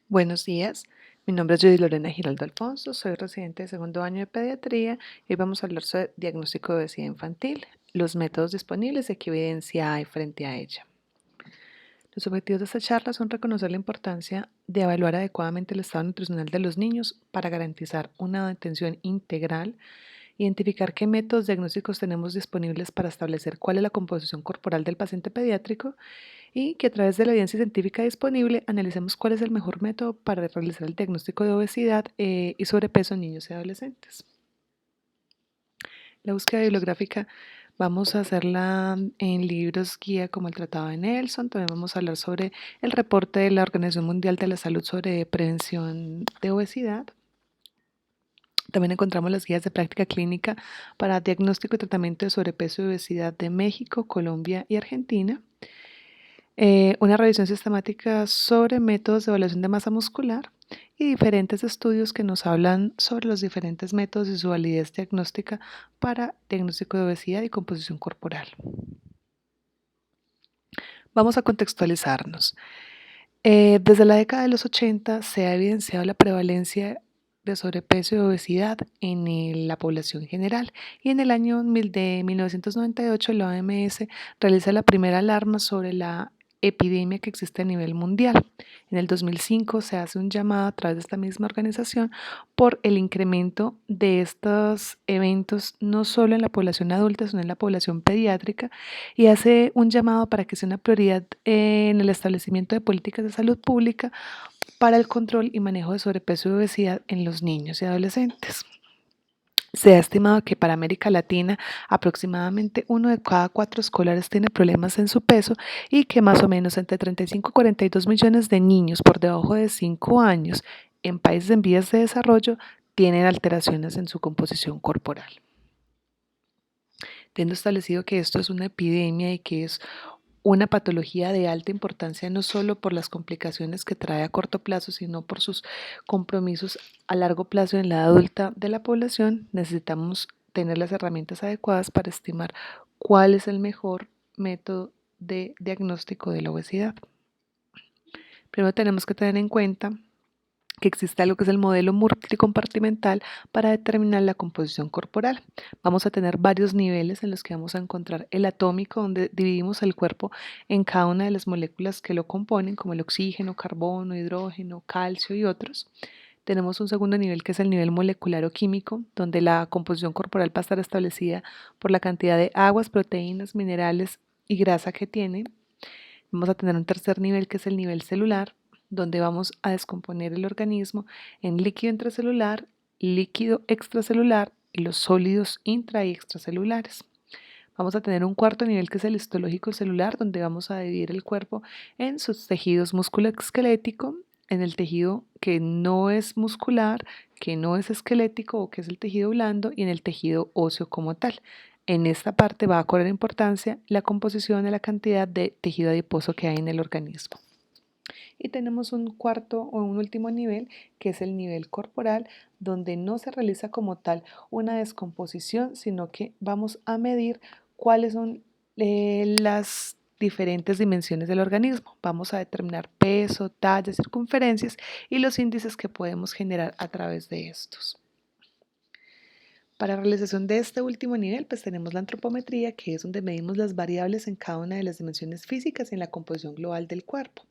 Buenos días, mi nombre es Judy Lorena Giraldo Alfonso, soy residente de segundo año de pediatría y hoy vamos a hablar sobre diagnóstico de obesidad infantil, los métodos disponibles y qué evidencia hay frente a ella. Los objetivos de esta charla son reconocer la importancia de evaluar adecuadamente el estado nutricional de los niños para garantizar una atención integral, identificar qué métodos diagnósticos tenemos disponibles para establecer cuál es la composición corporal del paciente pediátrico y que a través de la evidencia científica disponible analicemos cuál es el mejor método para realizar el diagnóstico de obesidad y sobrepeso en niños y adolescentes. La búsqueda bibliográfica vamos a hacerla en libros guía como el Tratado de Nelson. También vamos a hablar sobre el reporte de la Organización Mundial de la Salud sobre prevención de obesidad. También encontramos las guías de práctica clínica para diagnóstico y tratamiento de sobrepeso y obesidad de México, Colombia y Argentina. Una revisión sistemática sobre métodos de evaluación de masa muscular y diferentes estudios que nos hablan sobre los diferentes métodos y su validez diagnóstica para diagnóstico de obesidad y composición corporal. Vamos a contextualizarnos. Desde la década de los 80 se ha evidenciado la prevalencia de sobrepeso y obesidad en la población general y en el año de 1998 la OMS realiza la primera alarma sobre la epidemia que existe a nivel mundial. En el 2005 se hace un llamado a través de esta misma organización por el incremento de estos eventos no solo en la población adulta, sino en la población pediátrica y hace un llamado para que sea una prioridad en el establecimiento de políticas de salud pública para el control y manejo de sobrepeso y obesidad en los niños y adolescentes. Se ha estimado que para América Latina aproximadamente 1 de cada 4 escolares tiene problemas en su peso y que más o menos entre 35 y 42 millones de niños por debajo de 5 años en países en vías de desarrollo tienen alteraciones en su composición corporal. Teniendo establecido que esto es una epidemia y que es una patología de alta importancia no solo por las complicaciones que trae a corto plazo, sino por sus compromisos a largo plazo en la edad adulta de la población, necesitamos tener las herramientas adecuadas para estimar cuál es el mejor método de diagnóstico de la obesidad. Primero tenemos que tener en cuenta que existe algo que es el modelo multicompartimental para determinar la composición corporal. Vamos a tener varios niveles en los que vamos a encontrar el atómico, donde dividimos el cuerpo en cada una de las moléculas que lo componen, como el oxígeno, carbono, hidrógeno, calcio y otros. Tenemos un segundo nivel que es el nivel molecular o químico, donde la composición corporal va a estar establecida por la cantidad de aguas, proteínas, minerales y grasa que tiene. Vamos a tener un tercer nivel que es el nivel celular, donde vamos a descomponer el organismo en líquido intracelular, líquido extracelular y los sólidos intra y extracelulares. Vamos a tener un cuarto nivel que es el histológico celular, donde vamos a dividir el cuerpo en sus tejidos musculoesquelético, en el tejido que no es muscular, que no es esquelético o que es el tejido blando y en el tejido óseo como tal. En esta parte va a cobrar importancia la composición de la cantidad de tejido adiposo que hay en el organismo. Y tenemos un cuarto o un último nivel, que es el nivel corporal, donde no se realiza como tal una descomposición, sino que vamos a medir cuáles son las diferentes dimensiones del organismo. Vamos a determinar peso, talla, circunferencias y los índices que podemos generar a través de estos. Para realización de este último nivel, pues tenemos la antropometría, que es donde medimos las variables en cada una de las dimensiones físicas y en la composición global del cuerpo.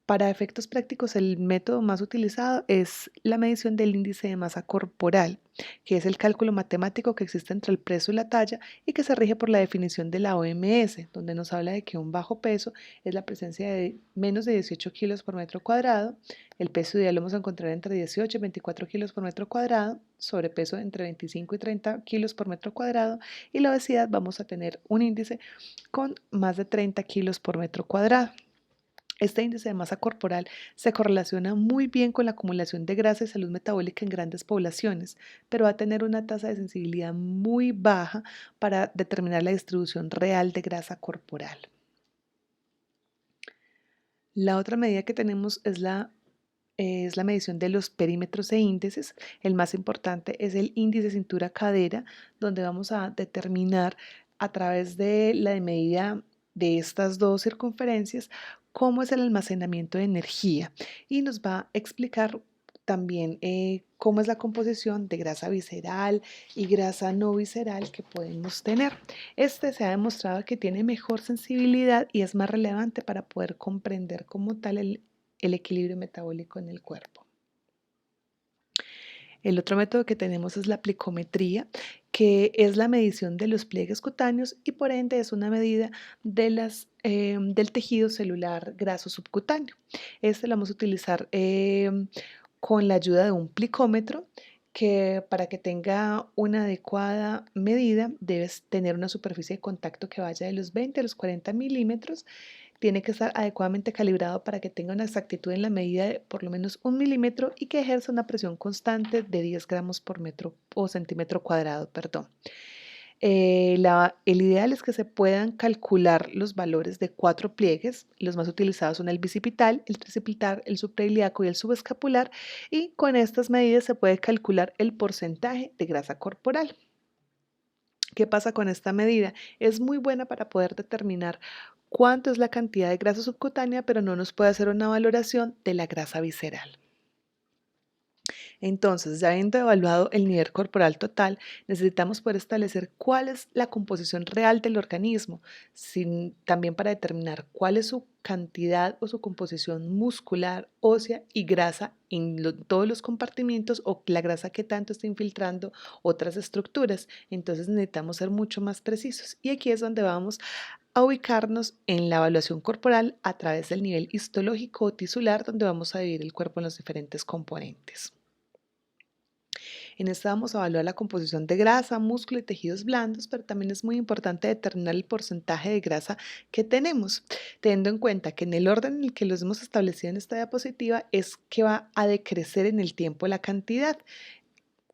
Para efectos prácticos, el método más utilizado es la medición del índice de masa corporal, que es el cálculo matemático que existe entre el peso y la talla y que se rige por la definición de la OMS, donde nos habla de que un bajo peso es la presencia de menos de 18 kilos por metro cuadrado, el peso ideal lo vamos a encontrar entre 18 y 24 kilos por metro cuadrado, sobrepeso entre 25 y 30 kilos por metro cuadrado y la obesidad vamos a tener un índice con más de 30 kilos por metro cuadrado. Este índice de masa corporal se correlaciona muy bien con la acumulación de grasa y salud metabólica en grandes poblaciones, pero va a tener una tasa de sensibilidad muy baja para determinar la distribución real de grasa corporal. La otra medida que tenemos es la medición de los perímetros e índices. El más importante es el índice cintura-cadera, donde vamos a determinar a través de la medida de estas dos circunferencias cómo es el almacenamiento de energía y nos va a explicar también cómo es la composición de grasa visceral y grasa no visceral que podemos tener. Este se ha demostrado que tiene mejor sensibilidad y es más relevante para poder comprender como tal el equilibrio metabólico en el cuerpo. El otro método que tenemos es la plicometría, que es la medición de los pliegues cutáneos y por ende es una medida del tejido celular graso subcutáneo. Este lo vamos a utilizar con la ayuda de un plicómetro que para que tenga una adecuada medida debes tener una superficie de contacto que vaya de los 20 a los 40 milímetros. Tiene que estar adecuadamente calibrado para que tenga una exactitud en la medida de por lo menos 1 milímetro y que ejerza una presión constante de 10 gramos por metro o centímetro cuadrado, perdón. El ideal es que se puedan calcular los valores de 4 pliegues. Los más utilizados son el bicipital, el tricipital, el suprailíaco y el subescapular. Y con estas medidas se puede calcular el porcentaje de grasa corporal. ¿Qué pasa con esta medida? Es muy buena para poder determinar cuánto es la cantidad de grasa subcutánea, pero no nos puede hacer una valoración de la grasa visceral. Entonces, ya habiendo evaluado el nivel corporal total, necesitamos poder establecer cuál es la composición real del organismo, también para determinar cuál es su cantidad o su composición muscular, ósea y grasa en todos los compartimientos o la grasa que tanto está infiltrando otras estructuras. Entonces necesitamos ser mucho más precisos y aquí es donde vamos a ubicarnos en la evaluación corporal a través del nivel histológico o tisular, donde vamos a dividir el cuerpo en los diferentes componentes. En esta vamos a evaluar la composición de grasa, músculo y tejidos blandos, pero también es muy importante determinar el porcentaje de grasa que tenemos, teniendo en cuenta que en el orden en el que los hemos establecido en esta diapositiva es que va a decrecer en el tiempo la cantidad.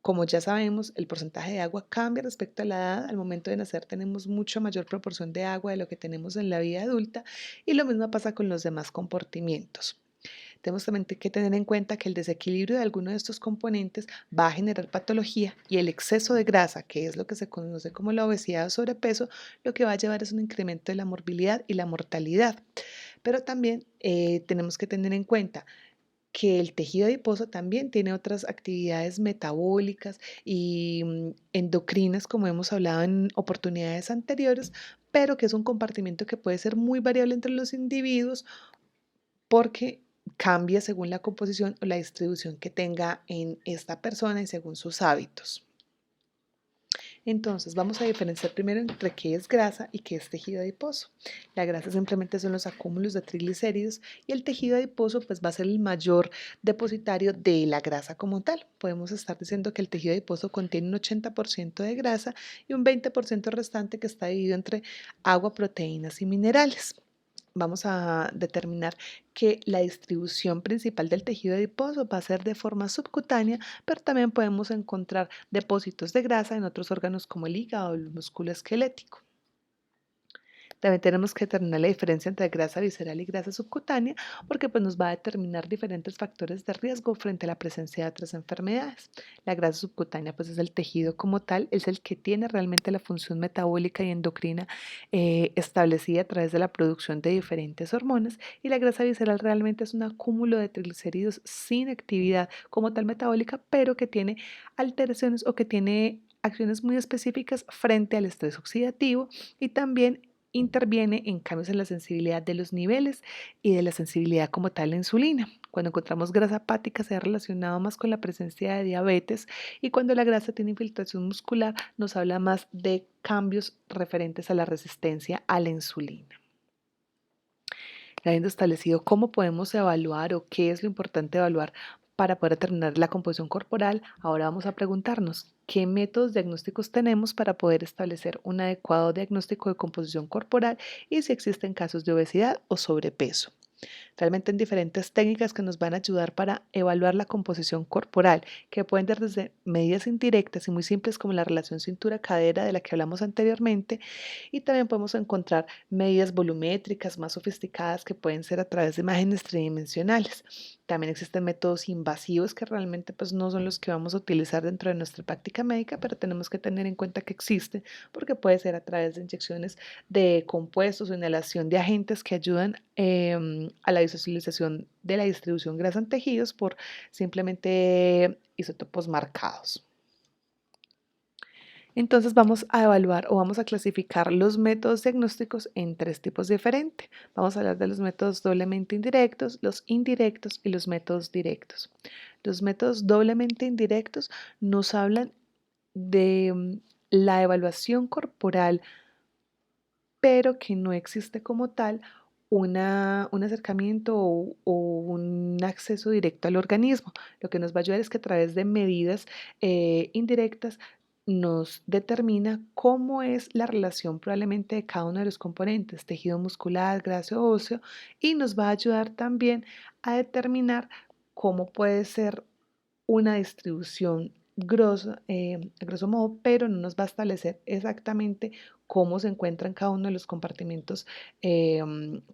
Como ya sabemos, el porcentaje de agua cambia respecto a la edad. Al momento de nacer tenemos mucha mayor proporción de agua de lo que tenemos en la vida adulta y lo mismo pasa con los demás comportamientos. Tenemos también que tener en cuenta que el desequilibrio de alguno de estos componentes va a generar patología y el exceso de grasa, que es lo que se conoce como la obesidad o sobrepeso, lo que va a llevar es un incremento de la morbilidad y la mortalidad. Pero también tenemos que tener en cuenta que el tejido adiposo también tiene otras actividades metabólicas y endocrinas, como hemos hablado en oportunidades anteriores, pero que es un compartimiento que puede ser muy variable entre los individuos porque cambia según la composición o la distribución que tenga en esta persona y según sus hábitos. Entonces, vamos a diferenciar primero entre qué es grasa y qué es tejido adiposo. La grasa simplemente son los acúmulos de triglicéridos y el tejido adiposo pues va a ser el mayor depositario de la grasa como tal. Podemos estar diciendo que el tejido adiposo contiene un 80% de grasa y un 20% restante que está dividido entre agua, proteínas y minerales. Vamos a determinar que la distribución principal del tejido adiposo va a ser de forma subcutánea, pero también podemos encontrar depósitos de grasa en otros órganos como el hígado o el músculo esquelético. También tenemos que determinar la diferencia entre grasa visceral y grasa subcutánea porque pues, nos va a determinar diferentes factores de riesgo frente a la presencia de otras enfermedades. La grasa subcutánea pues, es el tejido como tal, es el que tiene realmente la función metabólica y endocrina establecida a través de la producción de diferentes hormonas y la grasa visceral realmente es un acúmulo de triglicéridos sin actividad como tal metabólica, pero que tiene alteraciones o que tiene acciones muy específicas frente al estrés oxidativo y también interviene en cambios en la sensibilidad de los niveles y de la sensibilidad como tal a la insulina. Cuando encontramos grasa hepática se ha relacionado más con la presencia de diabetes y cuando la grasa tiene infiltración muscular nos habla más de cambios referentes a la resistencia a la insulina. Habiendo establecido cómo podemos evaluar o qué es lo importante evaluar para poder determinar la composición corporal, ahora vamos a preguntarnos qué métodos diagnósticos tenemos para poder establecer un adecuado diagnóstico de composición corporal y si existen casos de obesidad o sobrepeso. Realmente en diferentes técnicas que nos van a ayudar para evaluar la composición corporal, que pueden dar desde medidas indirectas y muy simples como la relación cintura-cadera de la que hablamos anteriormente, y también podemos encontrar medidas volumétricas más sofisticadas que pueden ser a través de imágenes tridimensionales. También existen métodos invasivos que realmente pues no son los que vamos a utilizar dentro de nuestra práctica médica, pero tenemos que tener en cuenta que existen porque puede ser a través de inyecciones de compuestos o inhalación de agentes que ayudan a la visualización de la distribución grasa en tejidos por simplemente isótopos marcados. Entonces vamos a evaluar o vamos a clasificar los métodos diagnósticos en tres tipos diferentes. Vamos a hablar de los métodos doblemente indirectos, los indirectos y los métodos directos. Los métodos doblemente indirectos nos hablan de la evaluación corporal, pero que no existe como tal un acercamiento o un acceso directo al organismo. Lo que nos va a ayudar es que a través de medidas indirectas nos determina cómo es la relación probablemente de cada uno de los componentes, tejido muscular, grasa o óseo, y nos va a ayudar también a determinar cómo puede ser una distribución a grosso modo, pero no nos va a establecer exactamente cómo se encuentran cada uno de los compartimentos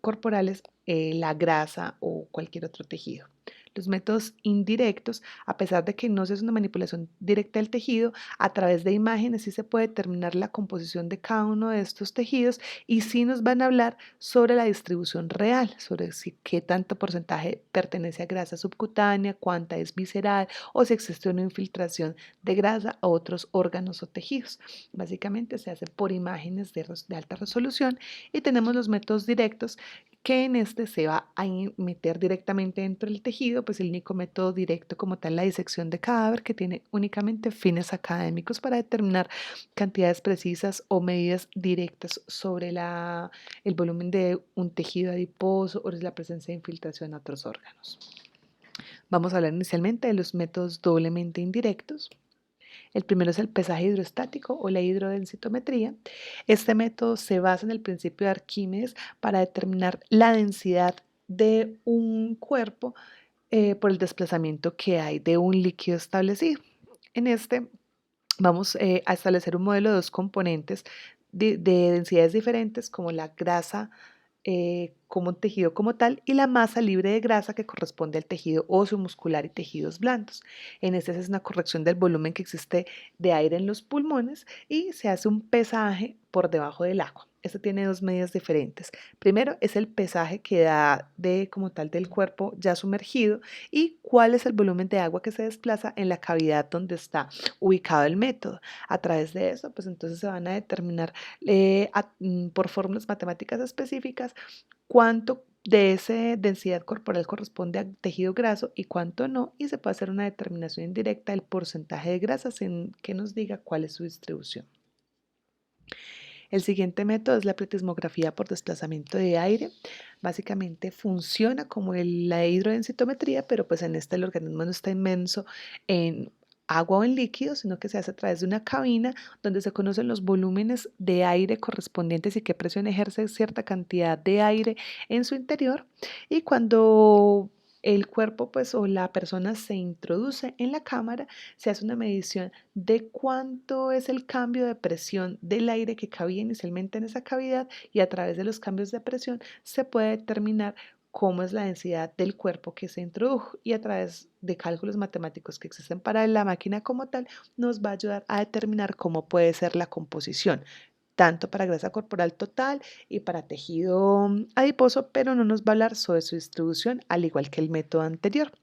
corporales, la grasa o cualquier otro tejido. Los métodos indirectos, a pesar de que no se hace una manipulación directa del tejido, a través de imágenes sí se puede determinar la composición de cada uno de estos tejidos y sí nos van a hablar sobre la distribución real, sobre si, qué tanto porcentaje pertenece a grasa subcutánea, cuánta es visceral o si existe una infiltración de grasa a otros órganos o tejidos. Básicamente se hace por imágenes de alta resolución y tenemos los métodos directos que en este se va a meter directamente dentro del tejido, pues el único método directo como tal, la disección de cadáver, que tiene únicamente fines académicos para determinar cantidades precisas o medidas directas sobre el volumen de un tejido adiposo o la presencia de infiltración a otros órganos. Vamos a hablar inicialmente de los métodos doblemente indirectos. El primero es el pesaje hidrostático o la hidrodensitometría. Este método se basa en el principio de Arquímedes para determinar la densidad de un cuerpo por el desplazamiento que hay de un líquido establecido. En este vamos a establecer un modelo de dos componentes de densidades diferentes como la grasa como un tejido como tal y la masa libre de grasa que corresponde al tejido óseo, muscular y tejidos blandos. En este se hace una corrección del volumen que existe de aire en los pulmones y se hace un pesaje por debajo del agua. Esto tiene dos medidas diferentes. Primero es el pesaje que da de como tal del cuerpo ya sumergido y cuál es el volumen de agua que se desplaza en la cavidad donde está ubicado el método. A través de eso, pues entonces se van a determinar por fórmulas matemáticas específicas cuánto de esa densidad corporal corresponde a tejido graso y cuánto no, y se puede hacer una determinación indirecta del porcentaje de grasa sin que nos diga cuál es su distribución. El siguiente método es la pletismografía por desplazamiento de aire. Básicamente funciona como la hidrodensitometría, pero pues en este el organismo no está inmenso en agua o en líquido, sino que se hace a través de una cabina donde se conocen los volúmenes de aire correspondientes y qué presión ejerce cierta cantidad de aire en su interior. Y cuando el cuerpo pues o la persona se introduce en la cámara, se hace una medición de cuánto es el cambio de presión del aire que cabía inicialmente en esa cavidad y a través de los cambios de presión se puede determinar cómo es la densidad del cuerpo que se introdujo y a través de cálculos matemáticos que existen para la máquina como tal nos va a ayudar a determinar cómo puede ser la composición tanto para grasa corporal total y para tejido adiposo, pero no nos va a hablar sobre su distribución, al igual que el método anterior.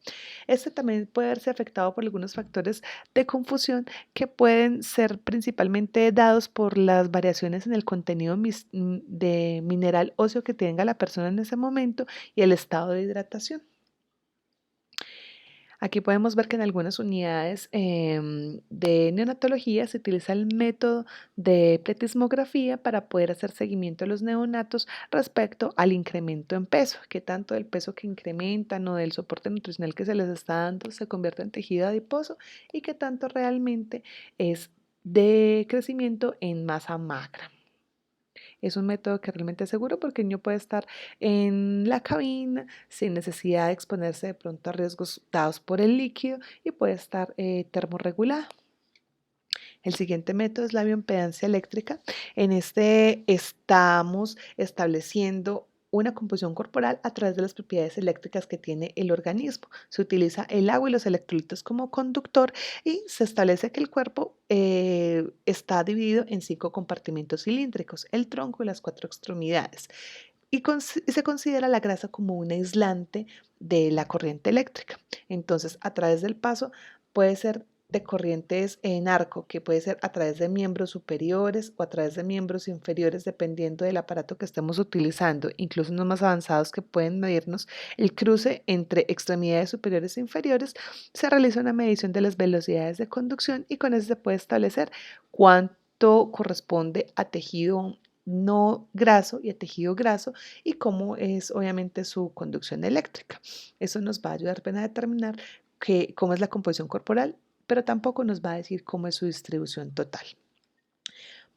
Este también puede verse afectado por algunos factores de confusión que pueden ser principalmente dados por las variaciones en el contenido de mineral óseo que tenga la persona en ese momento y el estado de hidratación. Aquí podemos ver que en algunas unidades de neonatología se utiliza el método de pletismografía para poder hacer seguimiento a los neonatos respecto al incremento en peso, que tanto del peso que incrementan o del soporte nutricional que se les está dando se convierte en tejido adiposo y que tanto realmente es de crecimiento en masa magra. Es un método que realmente es seguro porque el niño puede estar en la cabina sin necesidad de exponerse de pronto a riesgos dados por el líquido y puede estar termorregulado. El siguiente método es la bioimpedancia eléctrica. En este estamos estableciendo una composición corporal a través de las propiedades eléctricas que tiene el organismo. Se utiliza el agua y los electrolitos como conductor y se establece que el cuerpo está dividido en 5 compartimentos cilíndricos, el tronco y las 4 extremidades. Y se considera la grasa como un aislante de la corriente eléctrica. Entonces, a través del paso puede ser de corrientes en arco, que puede ser a través de miembros superiores o a través de miembros inferiores, dependiendo del aparato que estemos utilizando, incluso unos más avanzados que pueden medirnos el cruce entre extremidades superiores e inferiores. Se realiza una medición de las velocidades de conducción y con eso se puede establecer cuánto corresponde a tejido no graso y a tejido graso y cómo es obviamente su conducción eléctrica. Eso nos va a ayudar a determinar cómo es la composición corporal, pero tampoco nos va a decir cómo es su distribución total.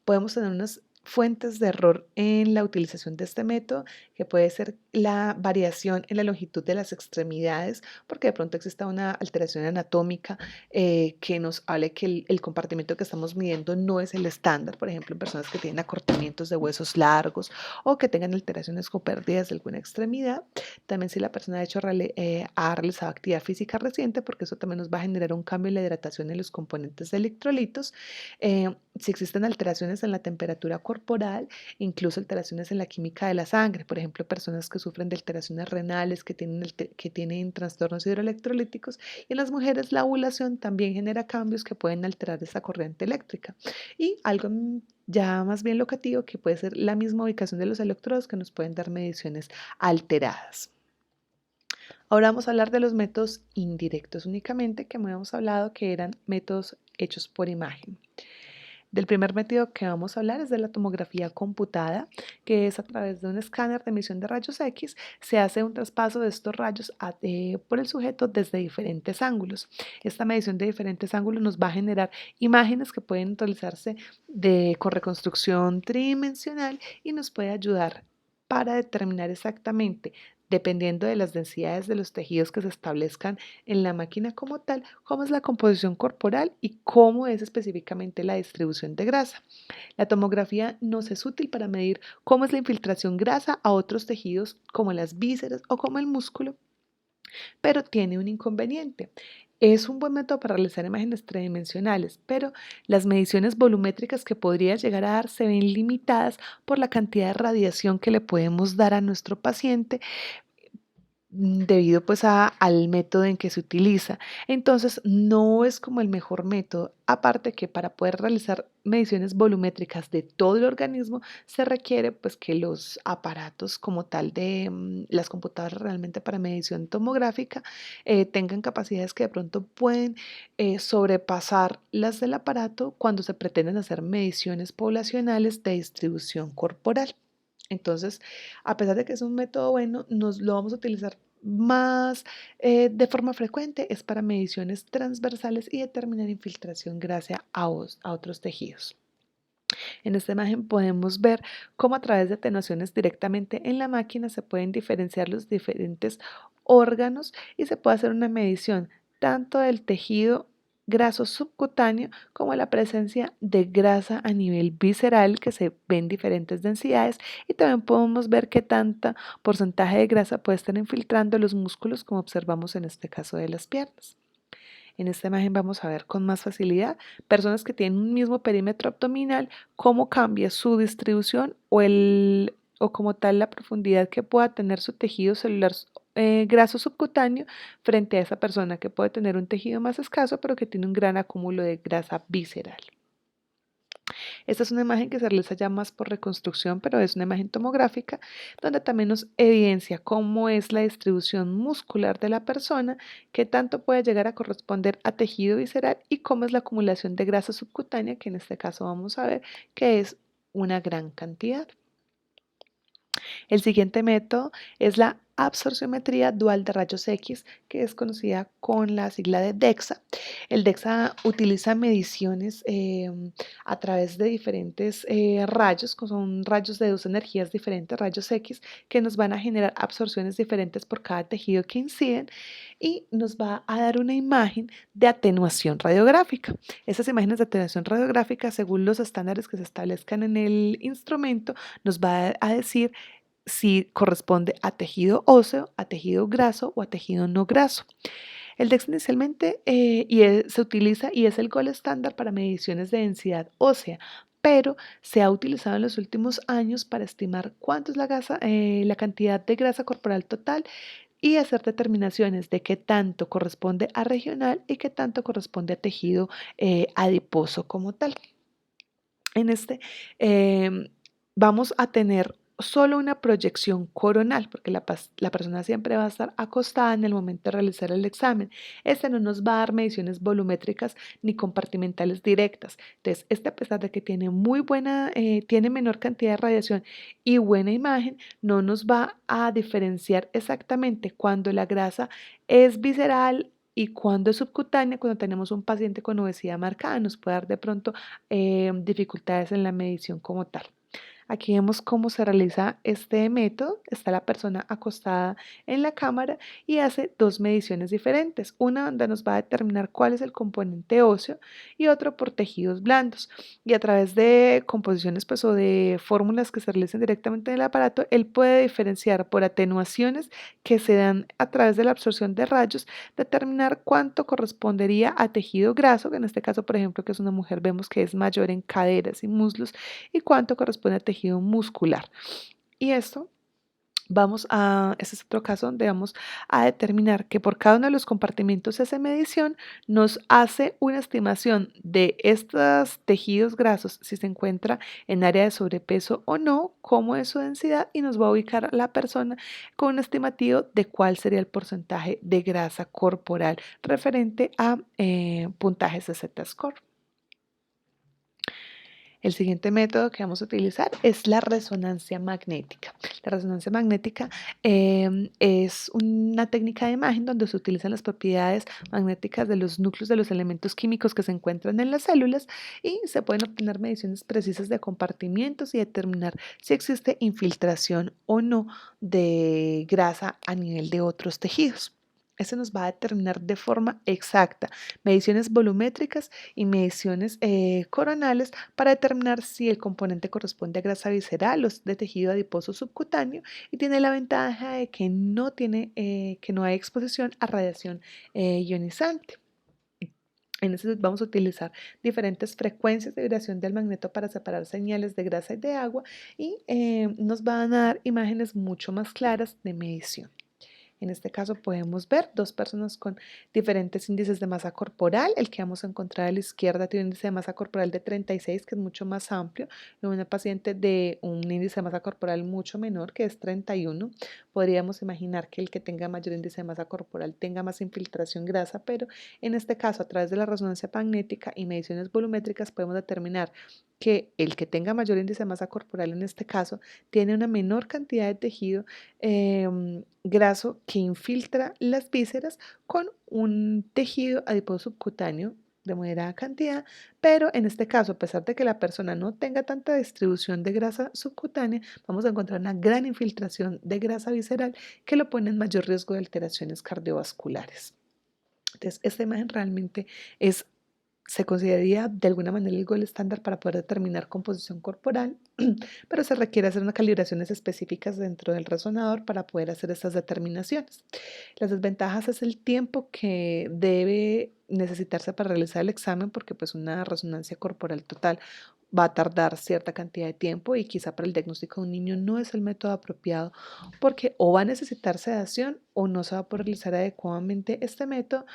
Podemos tener unas fuentes de error en la utilización de este método, que puede ser la variación en la longitud de las extremidades, porque de pronto exista una alteración anatómica que nos hable que el compartimiento que estamos midiendo no es el estándar, por ejemplo, en personas que tienen acortamientos de huesos largos o que tengan alteraciones o pérdidas de alguna extremidad. También si la persona ha realizado actividad física reciente, porque eso también nos va a generar un cambio en la hidratación en los componentes de electrolitos. Si existen alteraciones en la temperatura corporal, incluso alteraciones en la química de la sangre, por ejemplo, personas que sufren de alteraciones renales, que tienen trastornos hidroelectrolíticos, y en las mujeres la ovulación también genera cambios que pueden alterar esa corriente eléctrica. Y algo ya más bien locativo, que puede ser la misma ubicación de los electrodos, que nos pueden dar mediciones alteradas. Ahora vamos a hablar de los métodos indirectos únicamente, que hemos hablado que eran métodos hechos por imagen. Del primer método que vamos a hablar es de la tomografía computada, que es a través de un escáner de emisión de rayos X, se hace un traspaso de estos rayos por el sujeto desde diferentes ángulos. Esta medición de diferentes ángulos nos va a generar imágenes que pueden utilizarse con reconstrucción tridimensional y nos puede ayudar para determinar exactamente, dependiendo de las densidades de los tejidos que se establezcan en la máquina como tal, cómo es la composición corporal y cómo es específicamente la distribución de grasa. La tomografía nos es útil para medir cómo es la infiltración grasa a otros tejidos como las vísceras o como el músculo, pero tiene un inconveniente. Es un buen método para realizar imágenes tridimensionales, pero las mediciones volumétricas que podría llegar a dar se ven limitadas por la cantidad de radiación que le podemos dar a nuestro paciente debido pues al método en que se utiliza. Entonces no es como el mejor método, aparte que para poder realizar mediciones volumétricas de todo el organismo se requiere pues que los aparatos como tal de las computadoras realmente para medición tomográfica tengan capacidades que de pronto pueden sobrepasar las del aparato cuando se pretenden hacer mediciones poblacionales de distribución corporal. Entonces, a pesar de que es un método bueno, nos lo vamos a utilizar más de forma frecuente, es para mediciones transversales y determinar infiltración gracias a otros tejidos. En esta imagen podemos ver cómo a través de atenuaciones directamente en la máquina se pueden diferenciar los diferentes órganos y se puede hacer una medición tanto del tejido graso subcutáneo como la presencia de grasa a nivel visceral que se ven diferentes densidades y también podemos ver qué tanta porcentaje de grasa puede estar infiltrando los músculos como observamos en este caso de las piernas. En esta imagen vamos a ver con más facilidad personas que tienen un mismo perímetro abdominal, cómo cambia su distribución o como tal la profundidad que pueda tener su tejido celular graso subcutáneo frente a esa persona que puede tener un tejido más escaso pero que tiene un gran acúmulo de grasa visceral. Esta es una imagen que se realiza ya más por reconstrucción, pero es una imagen tomográfica donde también nos evidencia cómo es la distribución muscular de la persona, qué tanto puede llegar a corresponder a tejido visceral y cómo es la acumulación de grasa subcutánea, que en este caso vamos a ver que es una gran cantidad. El siguiente método es la absorciometría dual de rayos X, que es conocida con la sigla de DEXA. El DEXA utiliza mediciones a través de diferentes rayos, que son rayos de dos energías diferentes, rayos X, que nos van a generar absorciones diferentes por cada tejido que inciden y nos va a dar una imagen de atenuación radiográfica. Esas imágenes de atenuación radiográfica, según los estándares que se establezcan en el instrumento, nos va a decir si corresponde a tejido óseo, a tejido graso o a tejido no graso. El DEXA inicialmente se utiliza y es el gol estándar para mediciones de densidad ósea, pero se ha utilizado en los últimos años para estimar cuánto es la cantidad de grasa corporal total y hacer determinaciones de qué tanto corresponde a regional y qué tanto corresponde a tejido adiposo como tal. En este vamos a tener solo una proyección coronal, porque la persona siempre va a estar acostada en el momento de realizar el examen. Este no nos va a dar mediciones volumétricas ni compartimentales directas. Entonces, este a pesar de que tiene menor cantidad de radiación y buena imagen, no nos va a diferenciar exactamente cuando la grasa es visceral y cuando es subcutánea, cuando tenemos un paciente con obesidad marcada, nos puede dar de pronto dificultades en la medición como tal. Aquí vemos cómo se realiza este método. Está la persona acostada en la cámara y hace dos mediciones diferentes. Una donde nos va a determinar cuál es el componente óseo y otro por tejidos blandos. Y a través de composiciones pues, o de fórmulas que se realicen directamente en el aparato, él puede diferenciar por atenuaciones que se dan a través de la absorción de rayos, determinar cuánto correspondería a tejido graso, que en este caso, por ejemplo, que es una mujer, vemos que es mayor en caderas y muslos, y cuánto corresponde a tejido muscular. Y este es otro caso donde vamos a determinar que por cada uno de los compartimentos de esa medición nos hace una estimación de estos tejidos grasos, si se encuentra en área de sobrepeso o no, cómo es su densidad y nos va a ubicar a la persona con un estimativo de cuál sería el porcentaje de grasa corporal referente a puntajes de Z-score. El siguiente método que vamos a utilizar es la resonancia magnética. La resonancia magnética es una técnica de imagen donde se utilizan las propiedades magnéticas de los núcleos de los elementos químicos que se encuentran en las células y se pueden obtener mediciones precisas de compartimientos y determinar si existe infiltración o no de grasa a nivel de otros tejidos. Eso nos va a determinar de forma exacta mediciones volumétricas y mediciones coronales para determinar si el componente corresponde a grasa visceral o de tejido adiposo subcutáneo y tiene la ventaja de que que no hay exposición a radiación ionizante. En este vamos a utilizar diferentes frecuencias de vibración del magneto para separar señales de grasa y de agua y nos van a dar imágenes mucho más claras de medición. En este caso podemos ver dos personas con diferentes índices de masa corporal. El que vamos a encontrar a la izquierda tiene un índice de masa corporal de 36, que es mucho más amplio, y una paciente de un índice de masa corporal mucho menor, que es 31. Podríamos imaginar que el que tenga mayor índice de masa corporal tenga más infiltración grasa, pero en este caso, a través de la resonancia magnética y mediciones volumétricas, podemos determinar que el que tenga mayor índice de masa corporal, en este caso, tiene una menor cantidad de tejido graso que infiltra las vísceras con un tejido adiposo subcutáneo de moderada cantidad, pero en este caso, a pesar de que la persona no tenga tanta distribución de grasa subcutánea, vamos a encontrar una gran infiltración de grasa visceral que lo pone en mayor riesgo de alteraciones cardiovasculares. Entonces, esta imagen realmente se consideraría de alguna manera el gol estándar para poder determinar composición corporal, pero se requiere hacer unas calibraciones específicas dentro del resonador para poder hacer estas determinaciones. Las desventajas es el tiempo que debe necesitarse para realizar el examen, porque pues una resonancia corporal total va a tardar cierta cantidad de tiempo y quizá para el diagnóstico de un niño no es el método apropiado porque o va a necesitar sedación o no se va a poder realizar adecuadamente este método.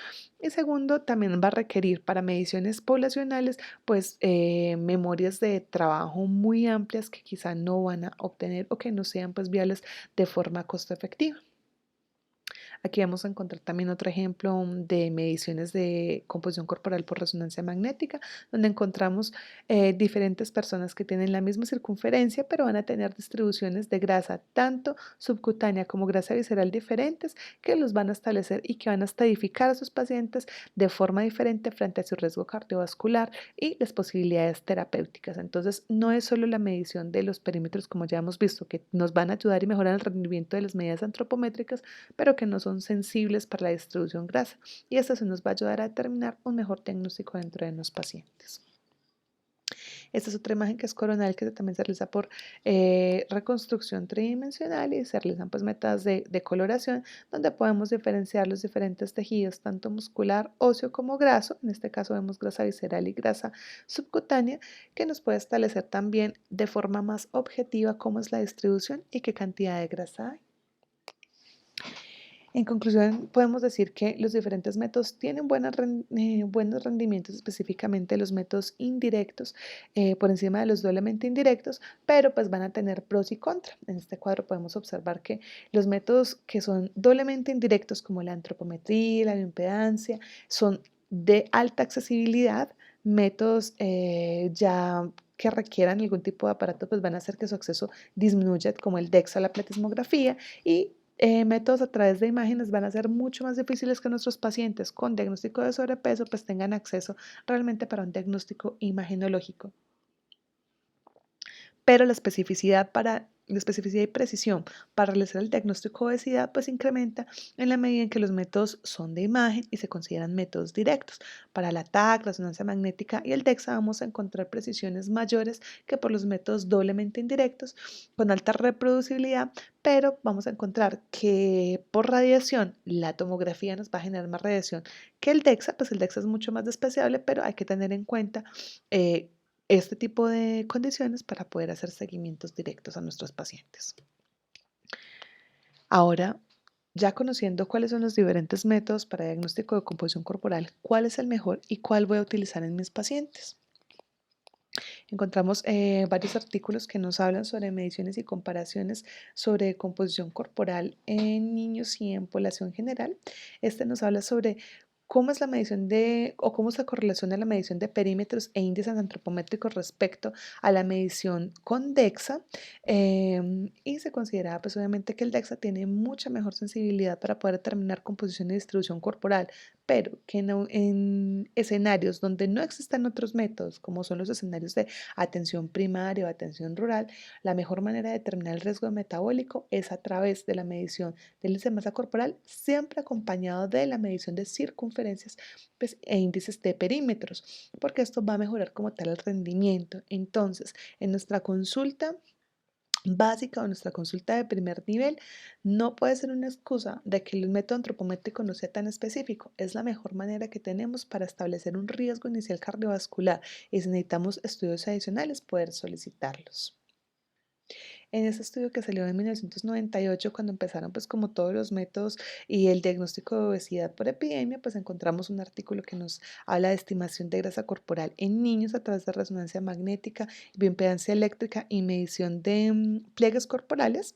Y segundo, también va a requerir para mediciones poblacionales pues memorias de trabajo muy amplias que quizá no van a obtener o que no sean pues viables de forma costo efectiva. Aquí vamos a encontrar también otro ejemplo de mediciones de composición corporal por resonancia magnética, donde encontramos diferentes personas que tienen la misma circunferencia, pero van a tener distribuciones de grasa, tanto subcutánea como grasa visceral diferentes, que los van a establecer y que van a estadificar a sus pacientes de forma diferente frente a su riesgo cardiovascular y las posibilidades terapéuticas. Entonces, no es solo la medición de los perímetros, como ya hemos visto, que nos van a ayudar y mejorar el rendimiento de las medidas antropométricas, pero que no son sensibles para la distribución grasa. Y esto se nos va a ayudar a determinar un mejor diagnóstico dentro de los pacientes. Esta es otra imagen que es coronal, que también se realiza por reconstrucción tridimensional y se realizan pues métodos de coloración donde podemos diferenciar los diferentes tejidos, tanto muscular, óseo como graso. En este caso vemos grasa visceral y grasa subcutánea, que nos puede establecer también de forma más objetiva cómo es la distribución y qué cantidad de grasa hay. En conclusión, podemos decir que los diferentes métodos tienen buenos rendimientos, específicamente los métodos indirectos por encima de los doblemente indirectos, pero pues van a tener pros y contras. En este cuadro podemos observar que los métodos que son doblemente indirectos, como la antropometría, la bioimpedancia, son de alta accesibilidad. Métodos ya que requieran algún tipo de aparato, pues van a hacer que su acceso disminuya, como el DEXA, la platismografía, y métodos a través de imágenes van a ser mucho más difíciles que nuestros pacientes con diagnóstico de sobrepeso pues tengan acceso realmente para un diagnóstico imagenológico. Pero la especificidad y precisión para realizar el diagnóstico de obesidad pues incrementa en la medida en que los métodos son de imagen y se consideran métodos directos. Para la TAC, resonancia magnética y el DEXA vamos a encontrar precisiones mayores que por los métodos doblemente indirectos con alta reproducibilidad, pero vamos a encontrar que por radiación la tomografía nos va a generar más radiación que el DEXA, pues el DEXA es mucho más despreciable, pero hay que tener en cuenta este tipo de condiciones para poder hacer seguimientos directos a nuestros pacientes. Ahora, ya conociendo cuáles son los diferentes métodos para diagnóstico de composición corporal, cuál es el mejor y cuál voy a utilizar en mis pacientes. Encontramos varios artículos que nos hablan sobre mediciones y comparaciones sobre composición corporal en niños y en población general. Este nos habla sobre cómo es la medición o cómo se correlaciona la medición de perímetros e índices antropométricos respecto a la medición con DEXA. Y se considera pues obviamente que el DEXA tiene mucha mejor sensibilidad para poder determinar composición y distribución corporal, pero que en escenarios donde no existan otros métodos, como son los escenarios de atención primaria o atención rural, la mejor manera de determinar el riesgo metabólico es a través de la medición del índice de masa corporal, siempre acompañado de la medición de circunferencias pues, e índices de perímetros, porque esto va a mejorar como tal el rendimiento. Entonces, en nuestra consulta básica o nuestra consulta de primer nivel, no puede ser una excusa de que el método antropométrico no sea tan específico. Es la mejor manera que tenemos para establecer un riesgo inicial cardiovascular y si necesitamos estudios adicionales, poder solicitarlos. En ese estudio que salió en 1998, cuando empezaron pues como todos los métodos y el diagnóstico de obesidad por epidemia, pues encontramos un artículo que nos habla de estimación de grasa corporal en niños a través de resonancia magnética, bioimpedancia eléctrica y medición de pliegues corporales.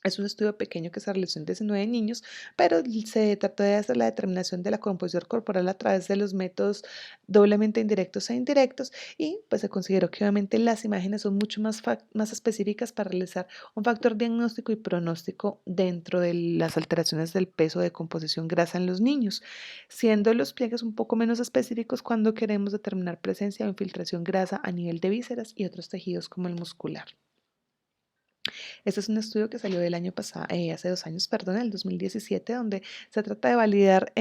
Es un estudio pequeño que se realizó en 19 niños, pero se trató de hacer la determinación de la composición corporal a través de los métodos doblemente indirectos e indirectos y pues se consideró que obviamente las imágenes son mucho más específicas para realizar un factor diagnóstico y pronóstico dentro de las alteraciones del peso de composición grasa en los niños, siendo los pliegues un poco menos específicos cuando queremos determinar presencia o infiltración grasa a nivel de vísceras y otros tejidos como el muscular. Este es un estudio que salió del año pasado, hace 2 años, perdón, el 2017, donde se trata de validar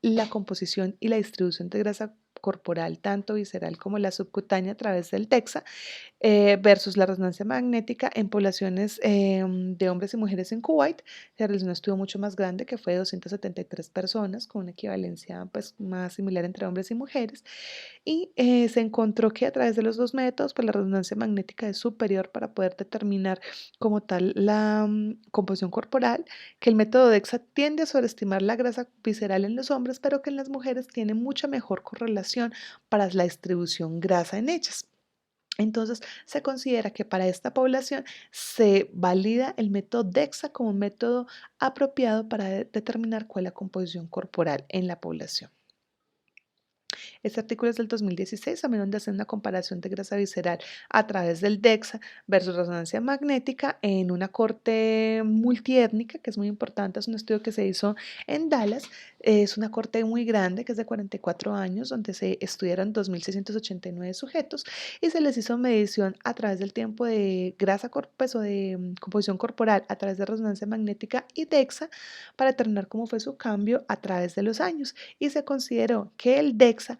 la composición y la distribución de grasa corporal, tanto visceral como la subcutánea a través del DEXA versus la resonancia magnética en poblaciones de hombres y mujeres en Kuwait. Se realizó un estudio mucho más grande que fue de 273 personas con una equivalencia pues, más similar entre hombres y mujeres y se encontró que a través de los dos métodos pues la resonancia magnética es superior para poder determinar como tal la composición corporal, que el método DEXA tiende a sobreestimar la grasa visceral en los hombres, pero que en las mujeres tiene mucha mejor correlación para la distribución grasa en ellas. Entonces, se considera que para esta población se valida el método DEXA como un método apropiado para determinar cuál es la composición corporal en la población. Este artículo es del 2016, también donde hace una comparación de grasa visceral a través del DEXA versus resonancia magnética en una corte multiétnica, que es muy importante, es un estudio que se hizo en Dallas, es una corte muy grande, que es de 44 años, donde se estudiaron 2.689 sujetos y se les hizo medición a través del tiempo de grasa, peso de composición corporal a través de resonancia magnética y DEXA para determinar cómo fue su cambio a través de los años. Y se consideró que el DEXA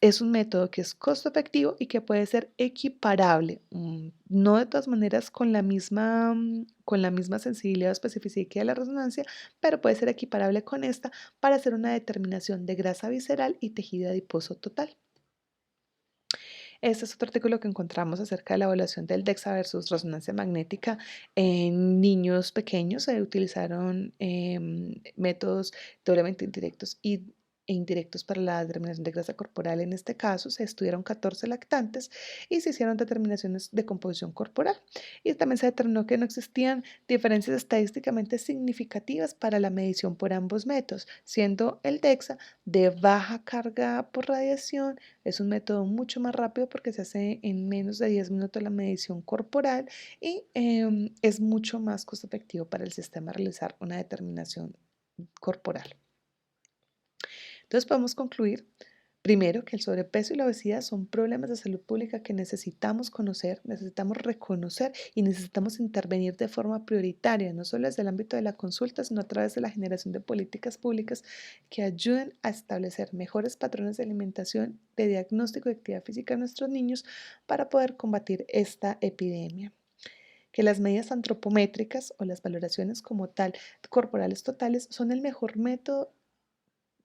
es un método que es costo efectivo y que puede ser equiparable, no de todas maneras con la misma sensibilidad o especificidad que la resonancia, pero puede ser equiparable con esta para hacer una determinación de grasa visceral y tejido adiposo total. Este es otro artículo que encontramos acerca de la evaluación del DEXA versus resonancia magnética en niños pequeños. Se utilizaron métodos doblemente indirectos e indirectos para la determinación de grasa corporal. En este caso, se estudiaron 14 lactantes y se hicieron determinaciones de composición corporal. Y también se determinó que no existían diferencias estadísticamente significativas para la medición por ambos métodos, siendo el DEXA de baja carga por radiación. Es un método mucho más rápido porque se hace en menos de 10 minutos la medición corporal y es mucho más costo efectivo para el sistema realizar una determinación corporal. Entonces podemos concluir, primero, que el sobrepeso y la obesidad son problemas de salud pública que necesitamos conocer, necesitamos reconocer y necesitamos intervenir de forma prioritaria, no solo desde el ámbito de la consulta, sino a través de la generación de políticas públicas que ayuden a establecer mejores patrones de alimentación, de diagnóstico de actividad física en nuestros niños para poder combatir esta epidemia. Que las medidas antropométricas o las valoraciones como tal corporales totales son el mejor método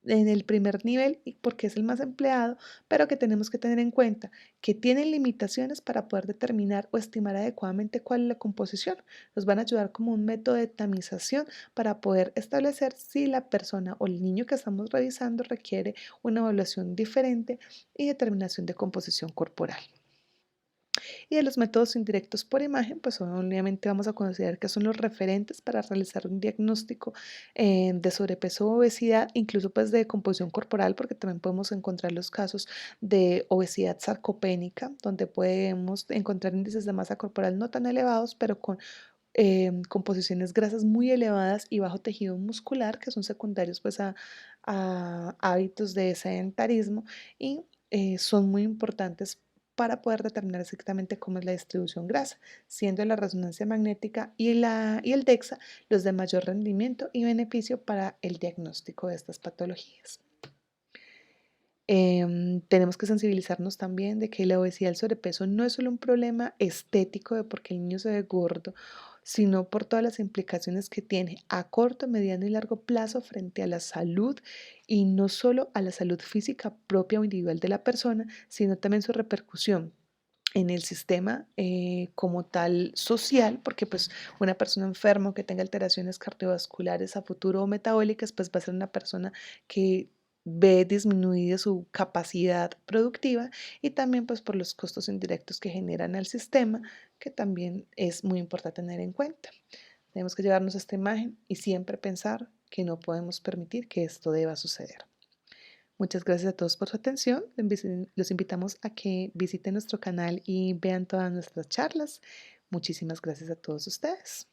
en el primer nivel porque es el más empleado, pero que tenemos que tener en cuenta que tienen limitaciones para poder determinar o estimar adecuadamente cuál es la composición. Nos van a ayudar como un método de tamización para poder establecer si la persona o el niño que estamos revisando requiere una evaluación diferente y determinación de composición corporal. Y de los métodos indirectos por imagen, pues obviamente vamos a considerar que son los referentes para realizar un diagnóstico de sobrepeso o obesidad, incluso pues de composición corporal, porque también podemos encontrar los casos de obesidad sarcopénica, donde podemos encontrar índices de masa corporal no tan elevados, pero con composiciones grasas muy elevadas y bajo tejido muscular, que son secundarios pues a hábitos de sedentarismo y son muy importantes para poder determinar exactamente cómo es la distribución grasa, siendo la resonancia magnética y el DEXA los de mayor rendimiento y beneficio para el diagnóstico de estas patologías. Tenemos que sensibilizarnos también de que la obesidad y el sobrepeso no es solo un problema estético de porque el niño se ve gordo, sino por todas las implicaciones que tiene a corto, mediano y largo plazo frente a la salud y no solo a la salud física propia o individual de la persona, sino también su repercusión en el sistema como tal social, porque pues una persona enferma que tenga alteraciones cardiovasculares a futuro o metabólicas, pues va a ser una persona que ve disminuida su capacidad productiva y también pues por los costos indirectos que generan al sistema, que también es muy importante tener en cuenta. Tenemos que llevarnos esta imagen y siempre pensar que no podemos permitir que esto deba suceder. Muchas gracias a todos por su atención. Los invitamos a que visiten nuestro canal y vean todas nuestras charlas. Muchísimas gracias a todos ustedes.